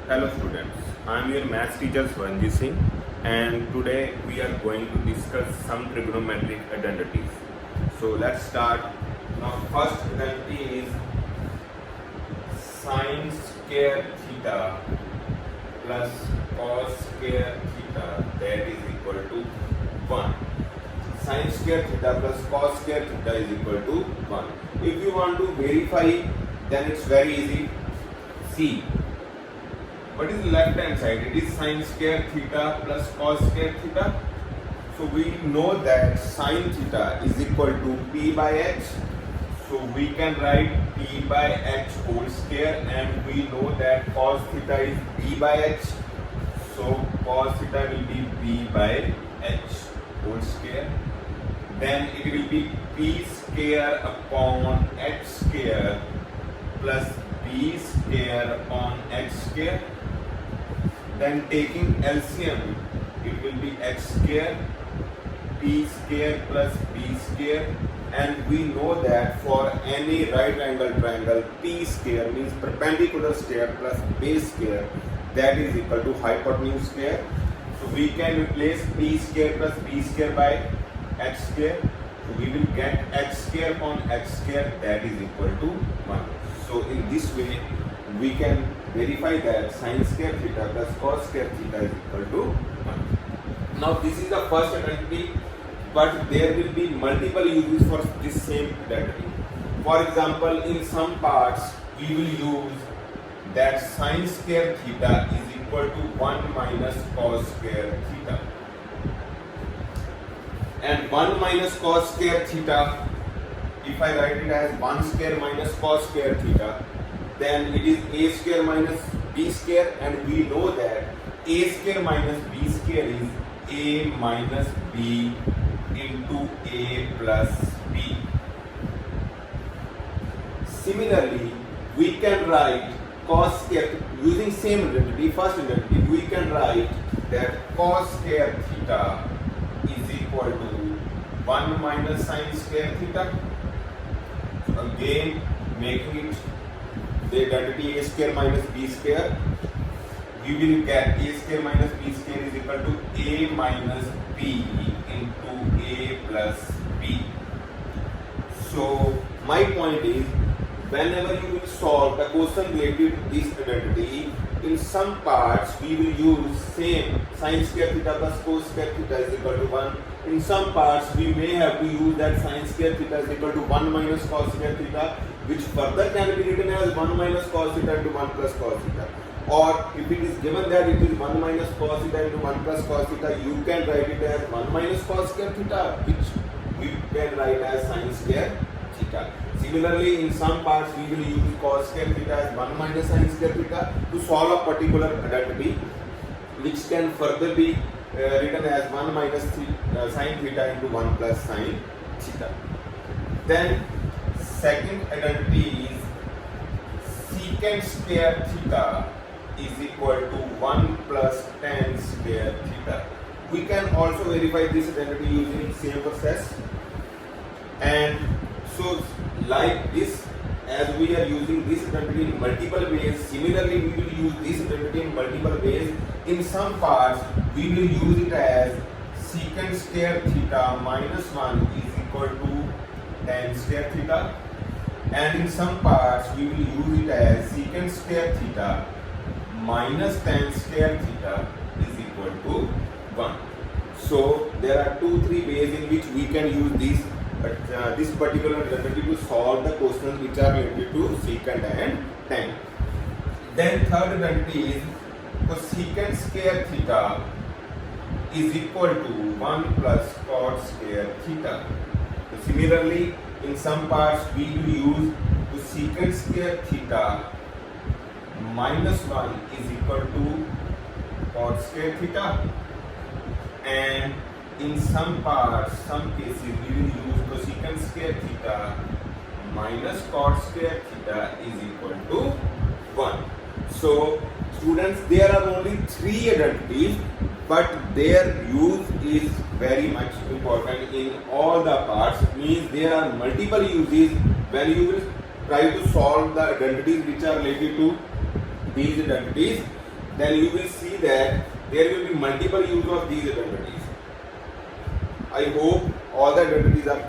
Hello students, I am your maths teacher Swanji Singh and today we are going to discuss some trigonometric identities. So let's start. Now first identity is sine square theta plus cos square theta, that is equal to 1. Sine square theta plus cos square theta is equal to 1. If you want to verify, then it's very easy. See, what is the left hand side? It is sine square theta plus cos square theta. So we know that sine theta is equal to p by h. So we can write p by h whole square, and we know that cos theta is b by h. So cos theta will be b by h whole square. Then it will be p square upon h square plus b square upon h square. Then taking LCM, it will be h square, p square plus b square, and we know that for any right angle triangle, p square means perpendicular square plus base square, that is equal to hypotenuse square. So we can replace p square plus b square by h square. So we will get h square upon h square, that is equal to 1. So in this way, we can verify that sine square theta plus cos square theta is equal to 1. Now this is the first identity, but there will be multiple uses for this same identity. For example, in some parts we will use that sine square theta is equal to 1 minus cos square theta. And 1 minus cos square theta, if I write it as 1 square minus cos square theta, then it is a square minus b square, and we know that a square minus b square is a minus b into a plus b. Similarly, we can write cos square using same identity, first identity, we can write that cos square theta is equal to 1 minus sine square theta. So again, making it the identity a square minus b square, we will get a square minus b square is equal to a minus b into a plus b. So my point is, whenever you will solve the question related to this identity, in some parts we will use same sine square theta plus cos square theta is equal to 1. In some parts we may have to use that sine square theta is equal to 1 minus cos square theta, which further can be written as 1 minus cos theta into 1 plus cos theta. Or if it is given that it is 1 minus cos theta into 1 plus cos theta, you can write it as 1 minus cos square theta, which we can write as sine square theta. Similarly, in some parts we will use cos square theta as 1 minus sine square theta to solve a particular identity, which can further be written as 1 minus sine theta into 1 plus sine theta. Then second identity is secant square theta is equal to 1 plus tan square theta. We can also verify this identity using same process. And so like this, as we are using this identity in multiple ways, similarly we will use this identity in multiple ways. In some parts we will use it as secant square theta minus 1 is equal to tan square theta, and in some parts we will use it as secant square theta minus tan square theta is equal to 1. So there are 2-3 ways in which we can use this particular identity to solve the questions which are related to secant and tan. Then third identity is cosecant square theta is equal to 1 plus cot square theta. So similarly, in some parts we will use cosecant square theta minus 1 is equal to cot square theta, and in some parts, some cases we will use cosecant square theta minus cot square theta is equal to 1. So students, there are only 3 identities, but their use is very much important in all the parts. Means there are multiple uses when you will try to solve the identities which are related to these identities. then you will see that there will be multiple use of these identities. I hope all the identities are clear.